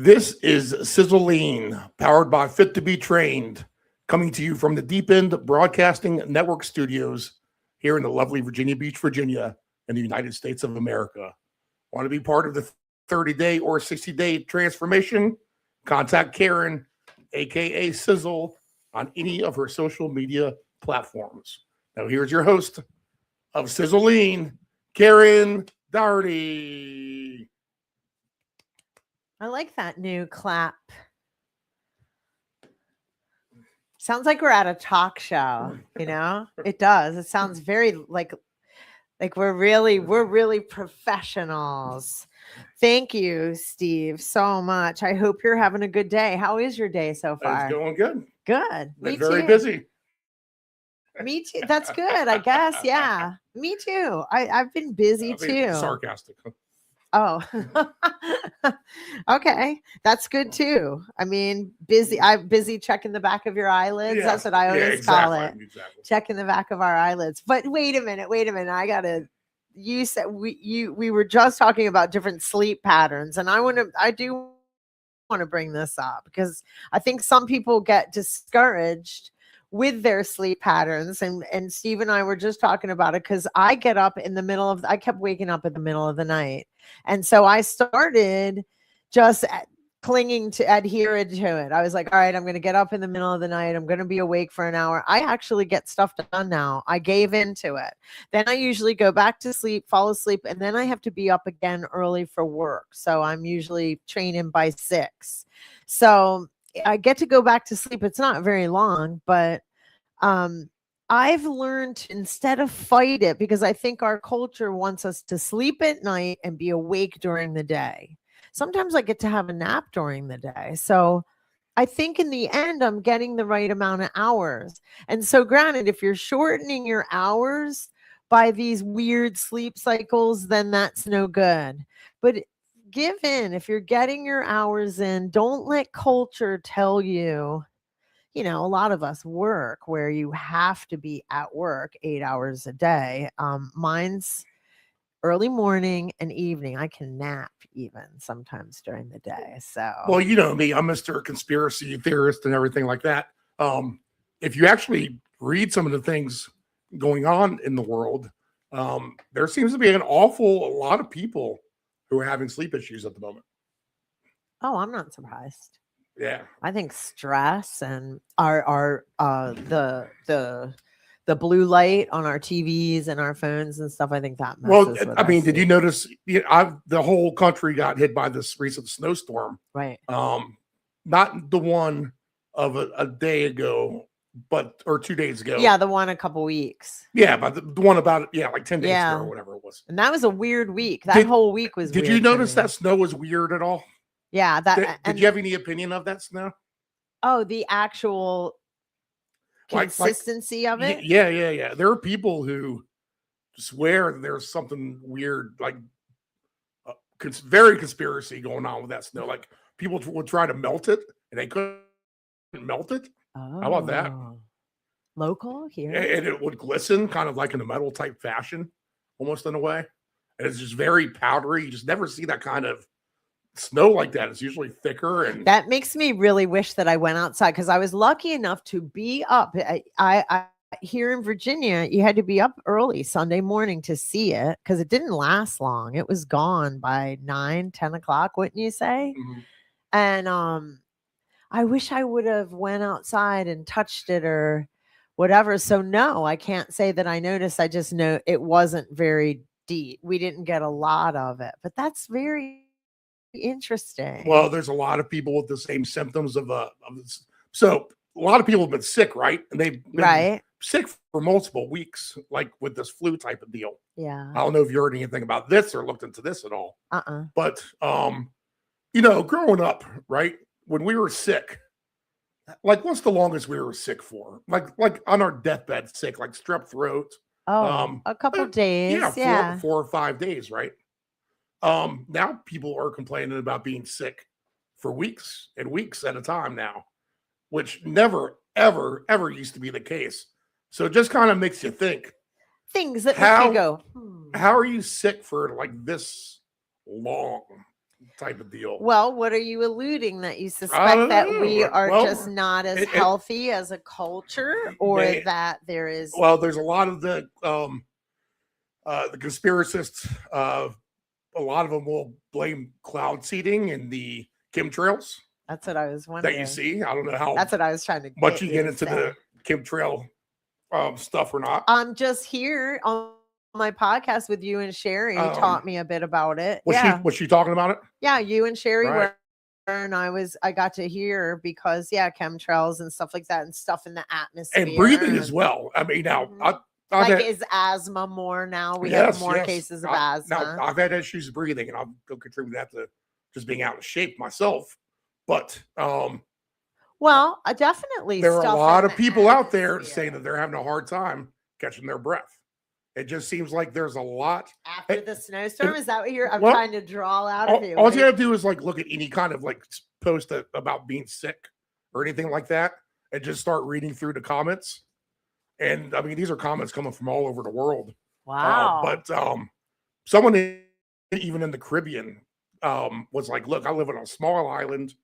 This is Sizzle, powered by Fit to be Trained, coming to you from the Deep End Broadcasting Network studios here in the lovely Virginia Beach, Virginia, in the United States of America. Want to be part of the 30-day or 60-day transformation? Contact Karen, aka Sizzle, on any of her social media platforms. Now here's your host of Sizzle, Karen Dougherty. I like that new clap. Sounds like we're at a talk show, you know? It does. It sounds very like we're really professionals. Thank you, Steve, so much. I hope you're having a good day. How is your day so far? It's going good. Good. Been very busy. Me too. That's good, I guess. Yeah. Me too. I've been busy too. Sarcastic. Oh, okay. That's good too. I mean, busy. I'm busy checking the back of your eylids. Yeah. That's what I always call it. Exactly. Checking the back of our eyelids. But wait a minute. You said we were just talking about different sleep patterns, and I do want to bring this up because I think some people get discouraged with their sleep patterns. And Steve and I were just talking about it because I kept waking up in the middle of the night. And so I started just adhering to it. I was like, all right, I'm going to get up in the middle of the night. I'm going to be awake for an hour. I actually get stuff done now. I gave into it. Then I usually go back to sleep, fall asleep, and then I have to be up again early for work. So I'm usually training by 6. So I get to go back to sleep. It's not very long, but I've learned to, instead of fight it, because I think our culture wants us to sleep at night and be awake during the day. Sometimes I get to have a nap during the day. So I think in the end, I'm getting the right amount of hours. And so granted, if you're shortening your hours by these weird sleep cycles, then that's no good. But give in. If you're getting your hours in, don't let culture tell you, a lot of us work where you have to be at work 8 hours a day. Mine's early morning and evening. I can nap even sometimes during the day. So, well, you know me, I'm Mr. Conspiracy Theorist and everything like that. If you actually read some of the things going on in the world, there seems to be a lot of people who are having sleep issues at the moment. Oh, I'm not surprised. Yeah. I think stress and the blue light on our TVs and our phones and stuff. I think that messes with I mean, sleep. did you notice the whole country got hit by this recent snowstorm? Right. Not the one of a day ago, or 2 days ago. Yeah, the one a couple weeks. Yeah, but the one about like 10 days ago or whatever it was. And that was a weird week. That whole week was weird. Did you notice that snow was weird at all? Yeah. Did you have any opinion of that snow? Oh, the actual consistency of it? Yeah. There are people who swear there's something weird, like very conspiracy going on with that snow. Like people would try to melt it and they couldn't melt it. Oh. How about that? Local here. And it would glisten kind of like in a metal type fashion, almost in a way. And it's just very powdery. You just never see that kind of snow like that. It's usually thicker, and that makes me really wish that I went outside, because I was lucky enough to be up. I here in Virginia, you had to be up early Sunday morning to see it because it didn't last long. It was gone by 9-10 o'clock, wouldn't you say? Mm-hmm. And I wish I would have went outside and touched it or whatever. So no, I can't say that I noticed. I just know it wasn't very deep. We didn't get a lot of it, but that's very interesting. Well, there's a lot of people with the same symptoms of this. So a lot of people have been sick, right? And they've been sick for multiple weeks, like with this flu type of deal. Yeah. I don't know if you heard anything about this or looked into this at all. But growing up, right, when we were sick, like what's the longest we were sick for? Like on our deathbed sick, like strep throat. A couple days. Yeah, 4 or 5 days, right? Now people are complaining about being sick for weeks and weeks at a time now, which never, ever used to be the case. So it just kind of makes you think things that make you go, how are you sick for like this long? type of deal. Well, what are you alluding, that you I suspect don't that know. we are Well, just not as it- healthy as a culture, or they- that there is? well, there's a lot of the conspiracists. A lot of them will blame cloud seeding and the chemtrails That's what I was that wondering. you see. I don't know how That's what I was trying to much you you get to into say. the chemtrail stuff or not. I'm just here on my podcast with you and Sherry. Taught me a bit about it. Was she talking about it? Yeah, you and Sherry Right. were, and I got to hear, because chemtrails and stuff like that, and stuff in the atmosphere And breathing as well. I mean, now I've like, had, is asthma more now? We yes, have more yes. cases of Now asthma. I've had issues breathing, and I'll contribute that to just being out of shape myself. But Well, definitely. there are a stuff lot in of the people out there atmosphere. saying that they're having a hard time catching their breath. It just seems like there's a lot. After the snowstorm, is that what I'm well, trying to draw out of you? All you gotta do is like look at any kind of like post about being sick or anything like that, and just start reading through the comments. And I mean, these are comments coming from all over the world. Wow. But someone even in the Caribbean was like, "Look, I live on a small island.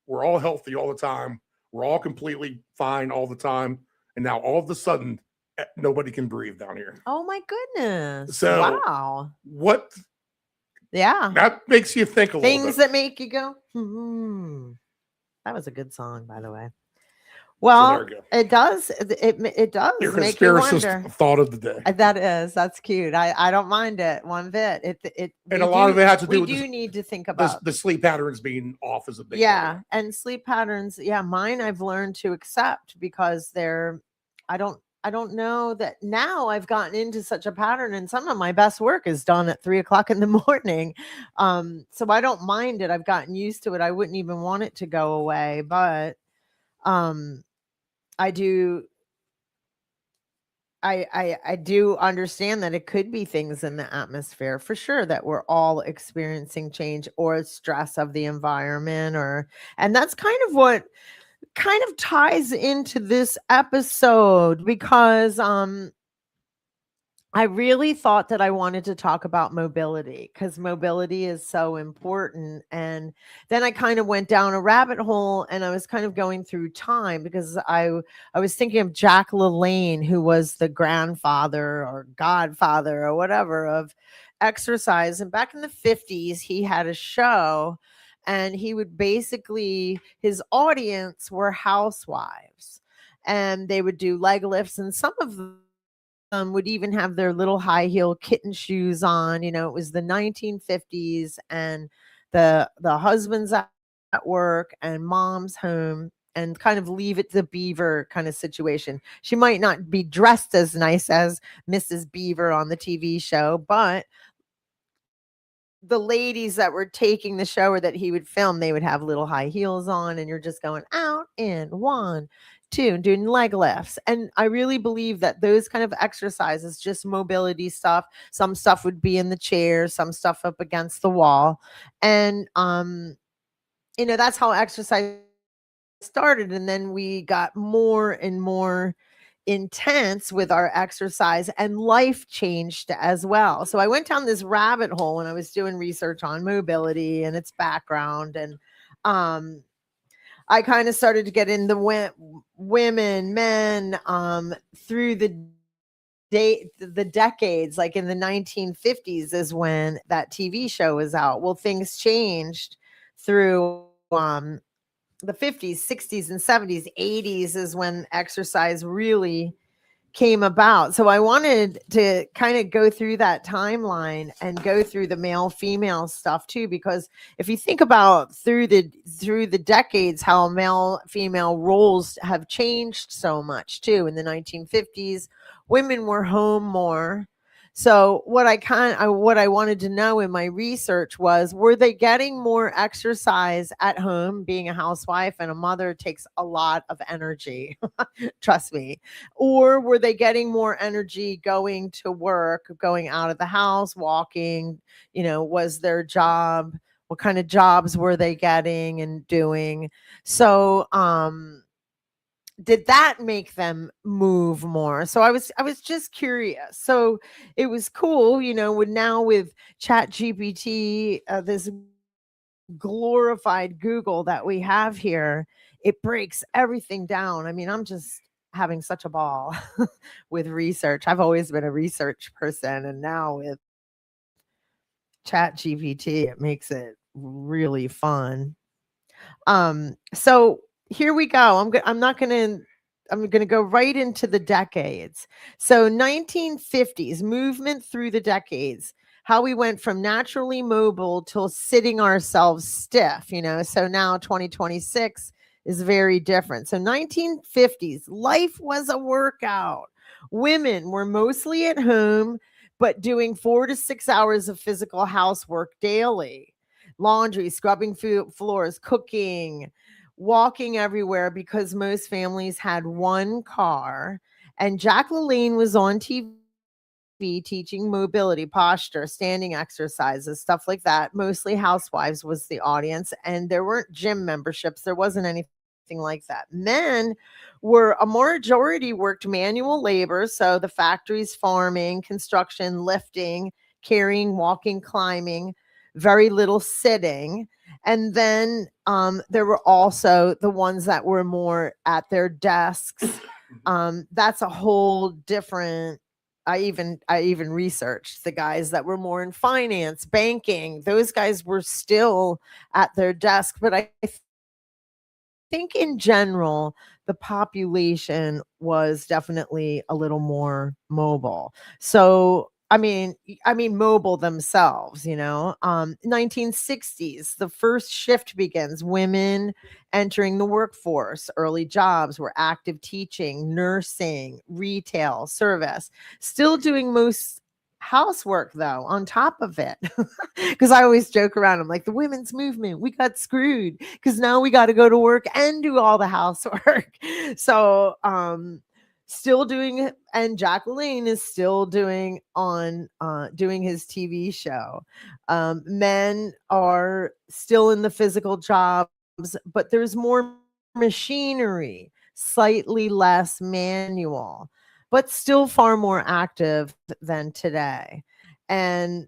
We're all healthy all the time. We're all completely fine all the time. And now all of a sudden, nobody can breathe down here." Oh my goodness. So wow. what? Yeah. That makes you think a little Things bit. that make you go, That was a good song, by the way. So Well, there we go. it does. It does Your make you conspiracist wonder. thought of the day. That's cute. I don't mind it one bit. And a lot of it has to do we with do need to think about the sleep patterns being off is a big part. and sleep patterns. Yeah, mine I've learned to accept, because I don't know that now I've gotten into such a pattern, and some of my best work is done at 3:00 in the morning. So I don't mind it. I've gotten used to it. I wouldn't even want it to go away, but I do I do understand that it could be things in the atmosphere for sure, that we're all experiencing change or stress of the environment, and that's kind of what kind of ties into this episode, because I really thought that I wanted to talk about mobility, because mobility is so important. And then I kind of went down a rabbit hole, and I was kind of going through time, because I was thinking of Jack LaLanne, who was the grandfather or godfather or whatever of exercise. And back in the 50s, he had a show, and he would basically, his audience were housewives, and they would do leg lifts, and some of them would even have their little high heel kitten shoes on. It was the 1950s, and the husband's at work and mom's home, and kind of leave it to Beaver kind of situation. She might not be dressed as nice as Mrs. Beaver on the TV show, but the ladies that were taking the show or that he would film, they would have little high heels on, and you're just going out in 1, 2, and doing leg lifts. And I really believe that those kind of exercises, just mobility stuff, some stuff would be in the chair, some stuff up against the wall. And that's how exercise started. And then we got more and more intense with our exercise, and life changed as well. So I went down this rabbit hole, and I was doing research on mobility and its background, and I kind of started to get into women, men, through the decades. Like in the 1950s is when that TV show was out. Well, things changed through the 50s, 60s, and 70s. 80s is when exercise really came about. So I wanted to kind of go through that timeline and go through the male female stuff too, because if you think about through the decades how male female roles have changed so much too. In the 1950s, women were home more. So what I wanted to know in my research was, were they getting more exercise at home? Being a housewife and a mother takes a lot of energy, trust me. Or were they getting more energy going to work, going out of the house, walking? Was their job, what kind of jobs were they getting and doing? So did that make them move more? So I was just curious. So it was cool, with Chat GPT, this glorified Google that we have here, it breaks everything down. I mean, I'm just having such a ball with research. I've always been a research person, and now with Chat GPT, it makes it really fun. So here we go. I'm going to go right into the decades. So 1950s movement through the decades, how we went from naturally mobile till sitting ourselves stiff, So now 2026 is very different. So 1950s, life was a workout. Women were mostly at home, but doing 4 to 6 hours of physical housework daily. Laundry, scrubbing floors, cooking, walking everywhere because most families had one car. And Jack LaLanne was on TV teaching mobility, posture, standing exercises, stuff like that. Mostly housewives was the audience, and there weren't gym memberships. There wasn't anything like that. Men were a majority worked manual labor, so the factories, farming, construction, lifting, carrying, walking, climbing, very little sitting. And then there were also the ones that were more at their desks. That's a whole different. I even researched the guys that were more in finance, banking. Those guys were still at their desk, but I think in general, the population was definitely a little more mobile. So, I mean, mobile themselves, 1960s, the first shift begins. Women entering the workforce, early jobs were active teaching, nursing, retail, service, still doing most housework though on top of it. Because I always joke around, I'm like, the women's movement, we got screwed because now we got to go to work and do all the housework. So still doing it, and Jack LaLanne is still doing his TV show. Men are still in the physical jobs, but there's more machinery, slightly less manual, but still far more active than today. And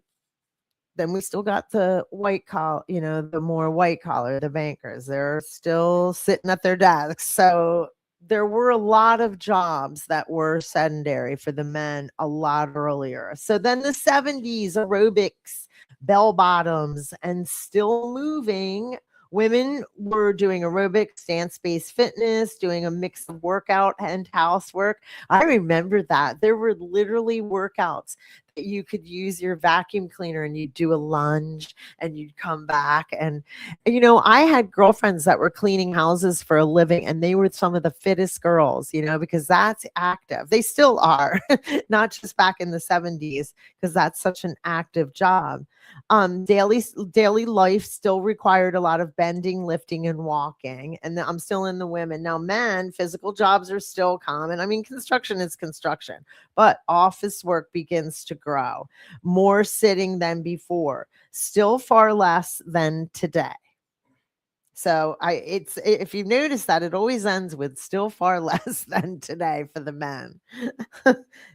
then we still got the white collar, the more white collar, the bankers. They're still sitting at their desks. So there were a lot of jobs that were sedentary for the men a lot earlier. So then the 70s, aerobics, bell bottoms, and still moving. Women were doing aerobics, dance-based fitness, doing a mix of workout and housework. I remember that. There were literally workouts that you could use your vacuum cleaner and you'd do a lunge and you'd come back. And, I had girlfriends that were cleaning houses for a living, and they were some of the fittest girls, because that's active. They still are, not just back in the 70s, because that's such an active job. Daily life still required a lot of bending, lifting, and walking. And I'm still in the women. Now, men, physical jobs are still common. I mean, construction is construction, but office work begins to grow. More sitting than before, still far less than today. So if you notice that, it always ends with still far less than today for the men.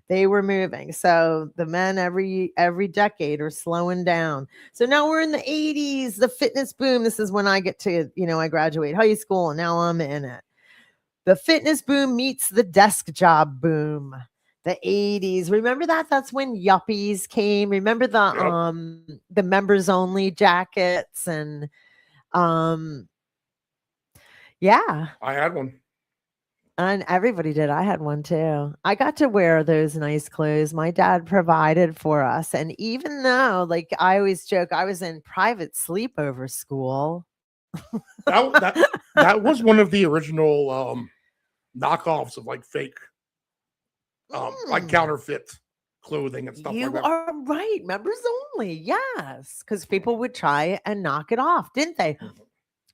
They were moving. So the men every decade are slowing down. So now we're in the 80s, the fitness boom. This is when I get to, I graduate high school and now I'm in it. The fitness boom meets the desk job boom. The 80s. Remember that? That's when yuppies came. Remember the members only jackets and yeah. I had one. And everybody did. I had one too. I got to wear those nice clothes my dad provided for us. And even though, like I always joke, I was in private sleepover school. That was one of the original knockoffs of like fake, like counterfeit clothing and stuff like that. You are right. Members only. Yes. Because people would try and knock it off, didn't they?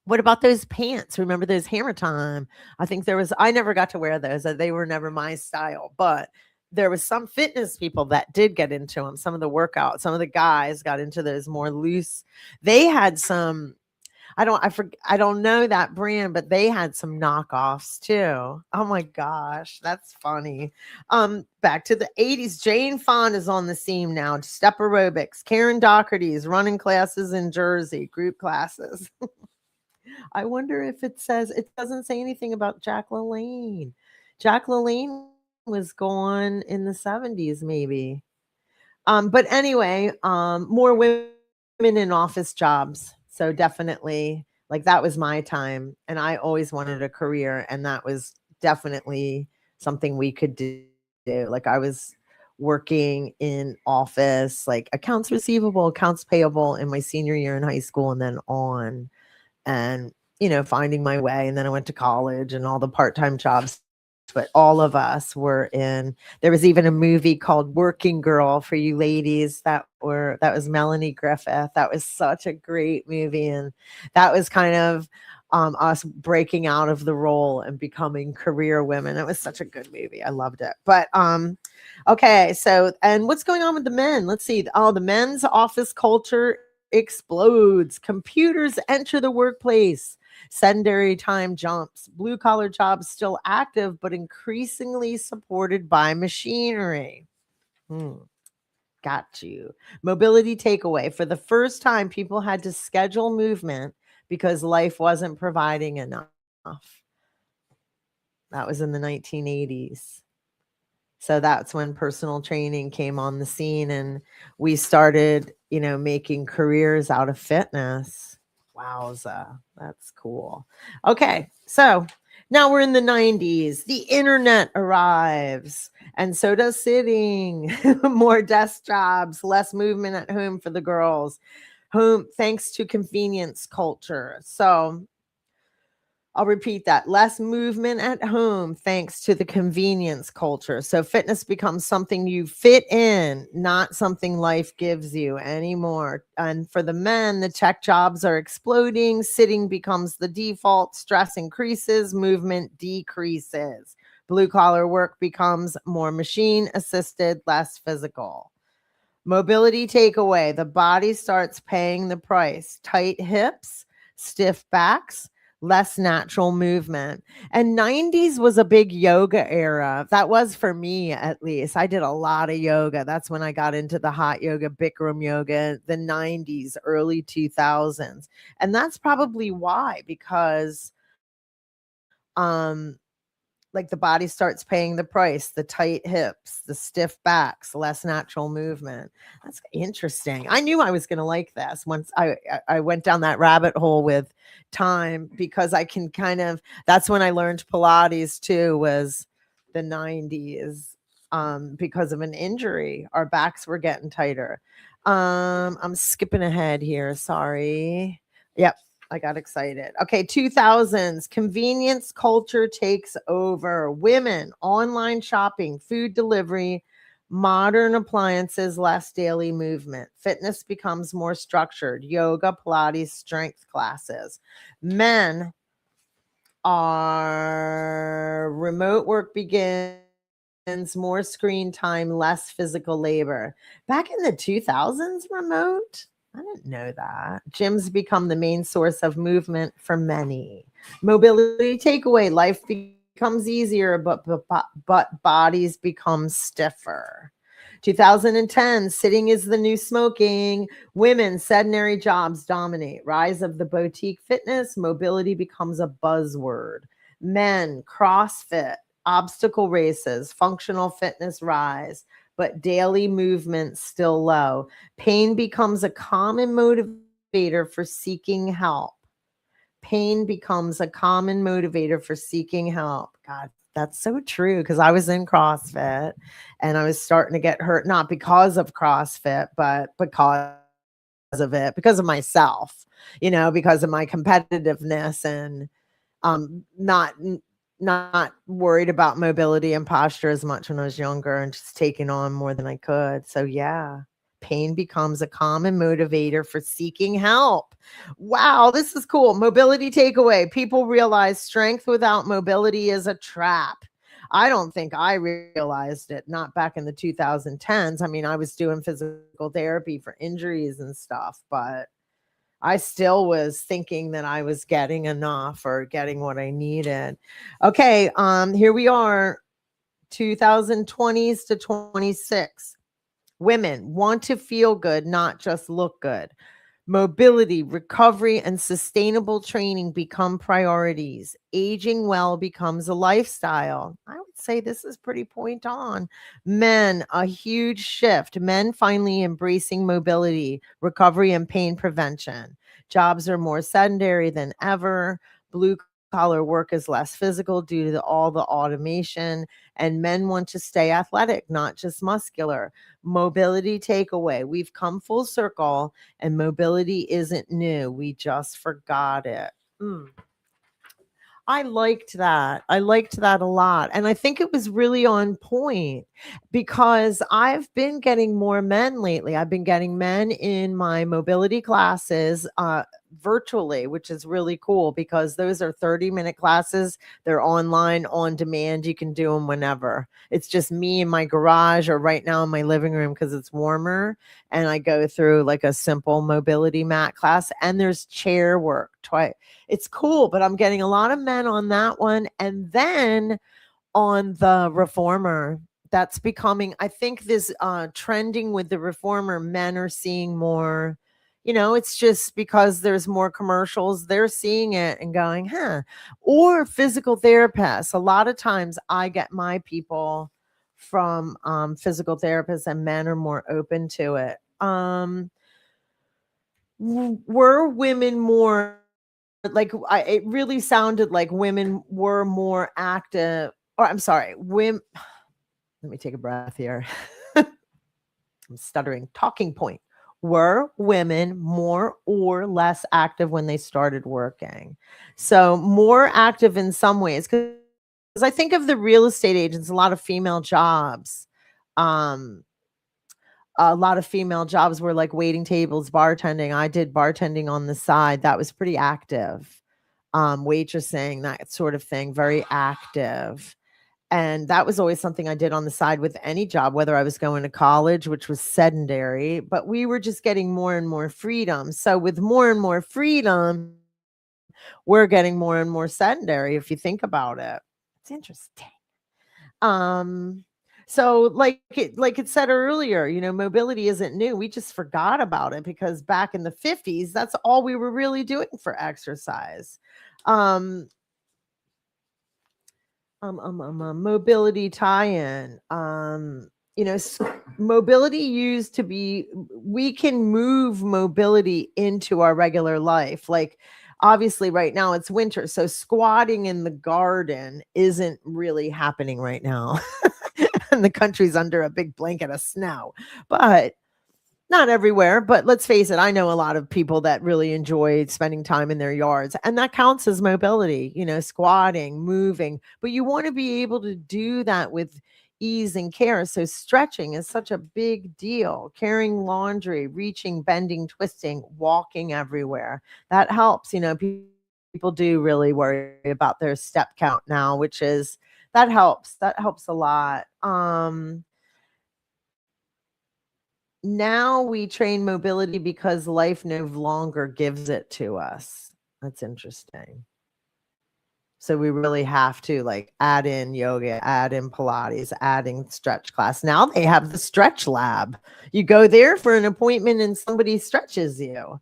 What about those pants? Remember those Hammer Time? I never got to wear those. They were never my style, but there was some fitness people that did get into them. Some of the workouts, some of the guys got into those more loose. They had some, I don't know that brand, but they had some knockoffs too. Oh my gosh, that's funny. Back to the 80s. Jane Fonda's on the scene now. Step aerobics. Karen Dougherty's running classes in Jersey, group classes. I wonder if it doesn't say anything about Jack LaLanne. Jack LaLanne was gone in the 70s, maybe. But anyway, more women in office jobs. So definitely, like, that was my time. And I always wanted a career. And that was definitely something we could do. Like, I was working in office, like accounts receivable, accounts payable in my senior year in high school and then on. And, finding my way. And then I went to college and all the part-time jobs. But all of us were in. There was even a movie called Working Girl for you ladies that was Melanie Griffith. That was such a great movie. And that was kind of us breaking out of the role and becoming career women. It was such a good movie. I loved it. But okay. So, and what's going on with the men? Let's see. Oh, the men's office culture explodes. Computers enter the workplace. Sedentary time jumps. Blue collar jobs still active, but increasingly supported by machinery. Got you. Mobility takeaway. For the first time, people had to schedule movement because life wasn't providing enough. That was in the 1980s. So that's when personal training came on the scene and we started, making careers out of fitness. Wowza, that's cool. Okay, so now we're in the 90s. The internet arrives, and so does sitting. More desk jobs, less movement at home for the girls. Home, thanks to convenience culture. So I'll repeat that. Less movement at home thanks to the convenience culture. So fitness becomes something you fit in, not something life gives you anymore. And for the men, the tech jobs are exploding. Sitting becomes the default. Stress increases. Movement decreases. Blue collar work becomes more machine assisted, less physical. Mobility takeaway. The body starts paying the price. Tight hips, stiff backs, less natural movement. And 90s was a big yoga era. That was for me, at least. I did a lot of yoga. That's when I got into the hot yoga, Bikram yoga, the 90s, early 2000s. And that's probably why, because like the body starts paying the price, the tight hips, the stiff backs, less natural movement. That's interesting. I knew I was going to like this once I went down that rabbit hole with time, because I can that's when I learned Pilates too, was the 90s, because of an injury. Our backs were getting tighter. I'm skipping ahead here. Sorry. Yep. I got excited. Okay, 2000s, convenience culture takes over. Women, online shopping, food delivery, modern appliances, less daily movement. Fitness becomes more structured. Yoga, Pilates, strength classes. Men are remote work begins, more screen time, less physical labor. Back in the 2000s, remote? I didn't know that. Gyms become the main source of movement for many. Mobility takeaway. Life becomes easier, but bodies become stiffer. 2010, sitting is the new smoking. Women, sedentary jobs dominate. Rise of the boutique fitness. Mobility becomes a buzzword. Men, CrossFit, obstacle races, functional fitness rise, but daily movement still low. Pain becomes a common motivator for seeking help. Pain becomes a common motivator for seeking help. God, that's so true, because I was in CrossFit and I was starting to get hurt, not because of CrossFit, but because of it, because of myself, because of my competitiveness and not worried about mobility and posture as much when I was younger and just taking on more than I could. So yeah, pain becomes a common motivator for seeking help. Wow, this is cool. Mobility takeaway. People realize strength without mobility is a trap. I don't think I realized it, not back in the 2010s. I mean, I was doing physical therapy for injuries and stuff, but I still was thinking that I was getting enough or getting what I needed. Okay, here we are, 2020s to 26. Women want to feel good, not just look good. Mobility, recovery, and sustainable training become priorities. Aging well becomes a lifestyle. I would say this is pretty point on. Men, a huge shift. Men finally embracing mobility, recovery, and pain prevention. Jobs are more sedentary than ever. Blue collar work is less physical due to all the automation, and men want to stay athletic, not just muscular. Mobility takeaway. We've come full circle, and mobility isn't new. We just forgot it. Mm. I liked that. I liked that a lot. And I think it was really on point because I've been getting more men lately. I've been getting men in my mobility classes virtually, which is really cool because those are 30-minute classes. They're online, on demand. You can do them whenever. It's just me in my garage or right now in my living room because it's warmer. And I go through like a simple mobility mat class, and there's chair work twice. It's cool, but I'm getting a lot of men on that one. And then on the reformer, that's becoming, I think this trending with the reformer, men are seeing more, it's just because there's more commercials, they're seeing it and going, huh. Or physical therapists. A lot of times I get my people from physical therapists, and men are more open to it. Were women more like it really sounded like women were more active, or I'm sorry, women, let me take a breath here. I'm stuttering. Talking point. Were women more or less active when they started working? So more active in some ways, because I think of the real estate agents, a lot of female jobs. A lot of female jobs were like waiting tables, bartending. I did bartending on the side. That was pretty active. Waitressing, that sort of thing, very active. And that was always something I did on the side with any job, whether I was going to college, which was sedentary, but we were just getting more and more freedom. So with more and more freedom, we're getting more and more sedentary if you think about it. It's interesting. So like it said earlier, mobility isn't new. We just forgot about it because back in the 50s, that's all we were really doing for exercise. Mobility tie-in. Mobility used to be, we can move mobility into our regular life. Like obviously right now it's winter, so squatting in the garden isn't really happening right now. And the country's under a big blanket of snow, but not everywhere. But let's face it, I know a lot of people that really enjoy spending time in their yards, and that counts as mobility, squatting, moving. But you want to be able to do that with ease and care. So stretching is such a big deal. Carrying laundry, reaching, bending, twisting, walking everywhere. That helps. People do really worry about their step count now, which is, that helps. That helps a lot. Now we train mobility because life no longer gives it to us. That's interesting. So we really have to like add in yoga, add in Pilates, adding stretch class. Now they have the stretch lab. You go there for an appointment and somebody stretches you.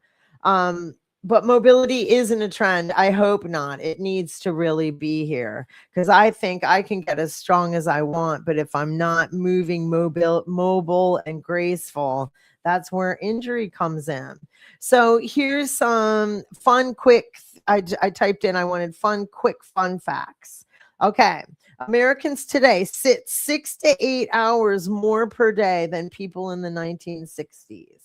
But mobility isn't a trend. I hope not. It needs to really be here because I think I can get as strong as I want, but if I'm not moving mobile and graceful, that's where injury comes in. So here's some fun, quick. I typed in, I wanted fun, quick, fun facts. Okay. Americans today sit 6 to 8 hours more per day than people in the 1960s.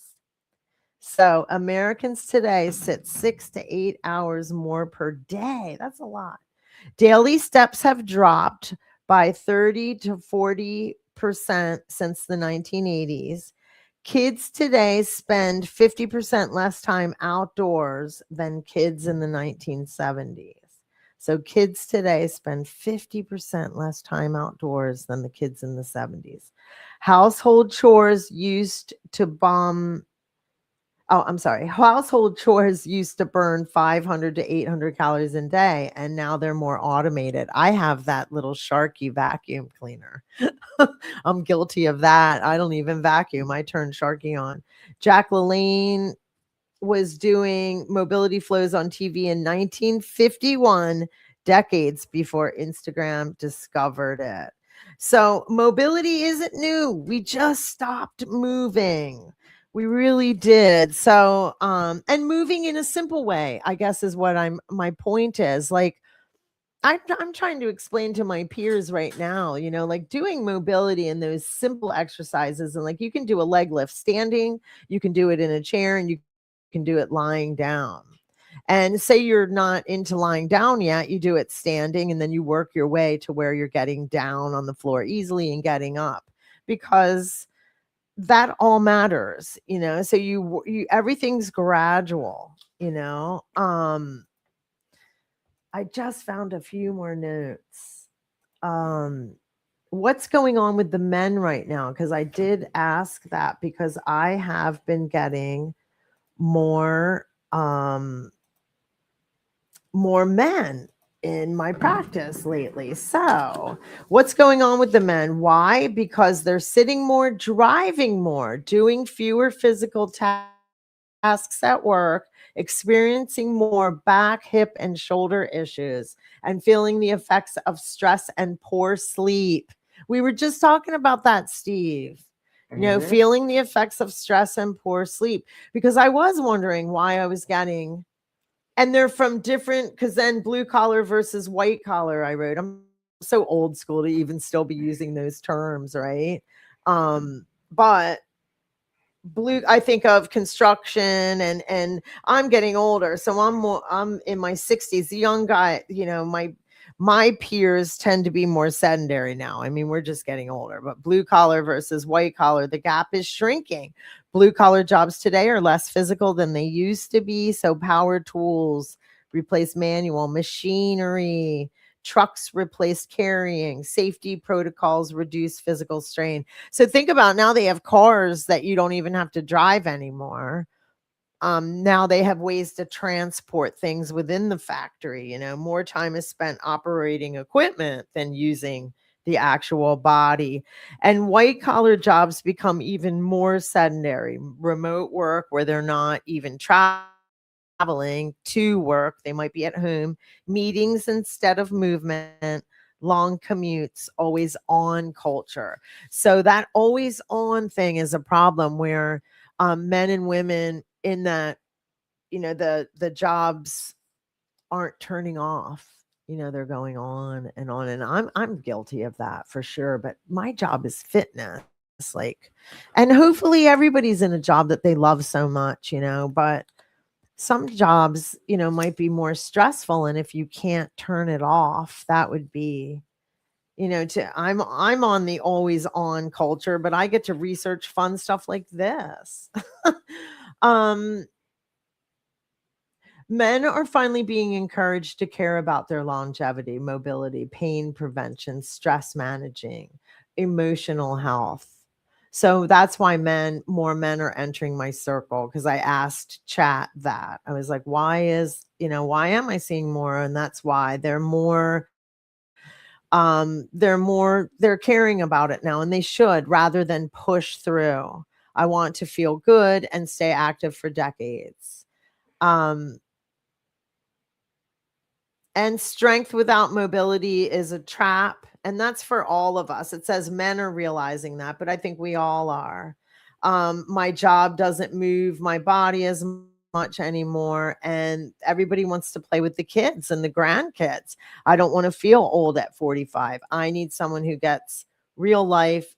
So Americans today sit 6 to 8 hours more per day. That's a lot. Daily steps have dropped by 30 to 40% since the 1980s. Kids today spend 50% less time outdoors than kids in the 1970s. So kids today spend 50% less time outdoors than the kids in the 70s. Household chores used to bomb Oh, I'm sorry. Household chores used to burn 500 to 800 calories a day, and now they're more automated. I have that little Sharky vacuum cleaner. I'm guilty of that. I don't even vacuum. I turn Sharky on. Jack LaLanne was doing mobility flows on TV in 1951, decades before Instagram discovered it. So mobility isn't new. We just stopped moving. We really did. So, and moving in a simple way, I guess is what my point is. Like, I'm trying to explain to my peers right now, like doing mobility and those simple exercises. And like you can do a leg lift standing, you can do it in a chair, and you can do it lying down. And say you're not into lying down yet, you do it standing, and then you work your way to where you're getting down on the floor easily and getting up, because that all matters, so you everything's gradual, I just found a few more notes. What's going on with the men right now? Because I did ask that, because I have been getting more men in my practice lately. So, what's going on with the men? Why? Because they're sitting more, driving more, doing fewer physical tasks at work, experiencing more back, hip, and shoulder issues, and feeling the effects of stress and poor sleep. We were just talking about that, Steve. Feeling the effects of stress and poor sleep, because I was wondering why I was getting, and they're from different, because then blue collar versus white collar, I wrote. I'm so old school to even still be using those terms, right? But blue, I think of construction, and I'm getting older, so I'm in my 60s. The young guy, my peers tend to be more sedentary now. I mean, we're just getting older. But blue collar versus white collar, the gap is shrinking. Blue collar jobs today are less physical than they used to be. So power tools replace manual machinery. Trucks replace carrying. Safety protocols reduce physical strain. So think about, now they have cars that you don't even have to drive anymore. Now they have ways to transport things within the factory. More time is spent operating equipment than using the actual body. And white collar jobs become even more sedentary. Remote work, where they're not even traveling to work, they might be at home. Meetings instead of movement. Long commutes, always on culture. So that always on thing is a problem, where men and women in that, the jobs aren't turning off. They're going on and on, and I'm guilty of that for sure. But my job is fitness, like, and hopefully everybody's in a job that they love so much, but some jobs, might be more stressful, and if you can't turn it off, that would be, I'm on the always on culture, but I get to research fun stuff like this. um Men are finally being encouraged to care about their longevity, mobility, pain prevention, stress managing, emotional health. So that's why more men are entering my circle, because I asked chat that. I was like, why am I seeing more? And that's why they're caring about it now, and they should, rather than push through. I want to feel good and stay active for decades. And strength without mobility is a trap. And that's for all of us. It says men are realizing that, but I think we all are. My job doesn't move my body as much anymore. And everybody wants to play with the kids and the grandkids. I don't want to feel old at 45. I need someone who gets real life,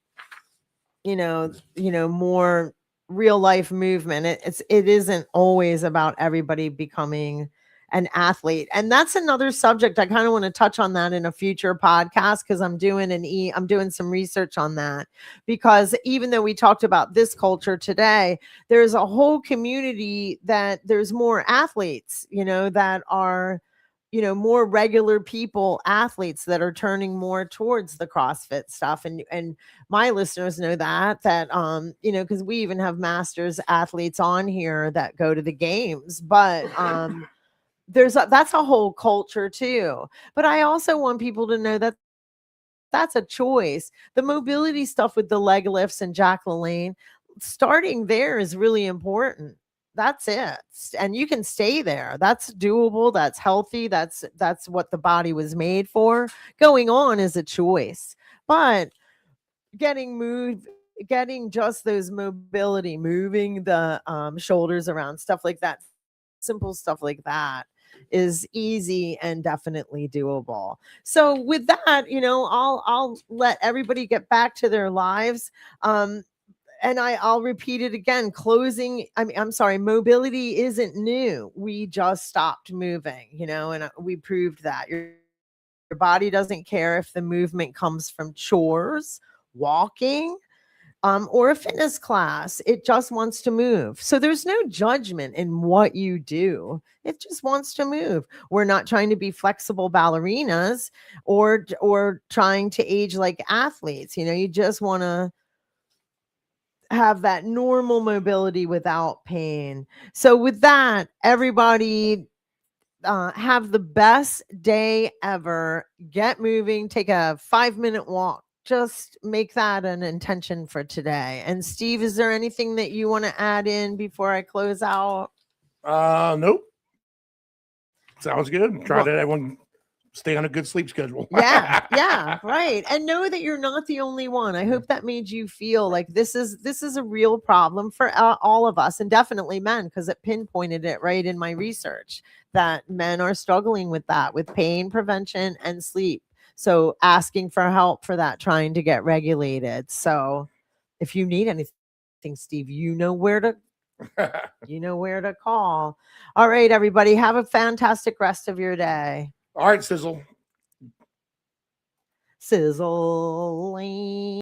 more real life movement. It isn't always about everybody becoming an athlete. And that's another subject. I kind of want to touch on that in a future podcast, because I'm doing some research on that, because even though we talked about this culture today, there's a whole community that there's more athletes, that are more regular people, athletes that are turning more towards the CrossFit stuff. And my listeners know that, because we even have masters athletes on here that go to the games, but that's a whole culture too. But I also want people to know that that's a choice. The mobility stuff with the leg lifts and Jack LaLanne, starting there is really important. That's it. And you can stay there. That's doable. That's healthy. That's what the body was made for. Going on is a choice. But getting just those mobility, moving the shoulders around, stuff like that, simple stuff like that is easy and definitely doable. So with that, I'll let everybody get back to their lives. And I'll repeat it again. I'm sorry, mobility isn't new. We just stopped moving, and we proved that. Your body doesn't care if the movement comes from chores, walking, or a fitness class. It just wants to move. So there's no judgment in what you do. It just wants to move. We're not trying to be flexible ballerinas or trying to age like athletes. You just want to have that normal mobility without pain. So with that, everybody, have the best day ever. Get moving. Take a 5-minute walk. Just make that an intention for today. And Steve, is there anything that you want to add in before I close out? Nope. Sounds good. Try to everyone stay on a good sleep schedule. Yeah, right. And know that you're not the only one. I hope that made you feel like this is a real problem for all of us, and definitely men, because it pinpointed it right in my research that men are struggling with that, with pain prevention and sleep. So asking for help for that, trying to get regulated. So if you need anything, Steve, you know where to call. All right, everybody, have a fantastic rest of your day. All right, Sizzle. Sizzle.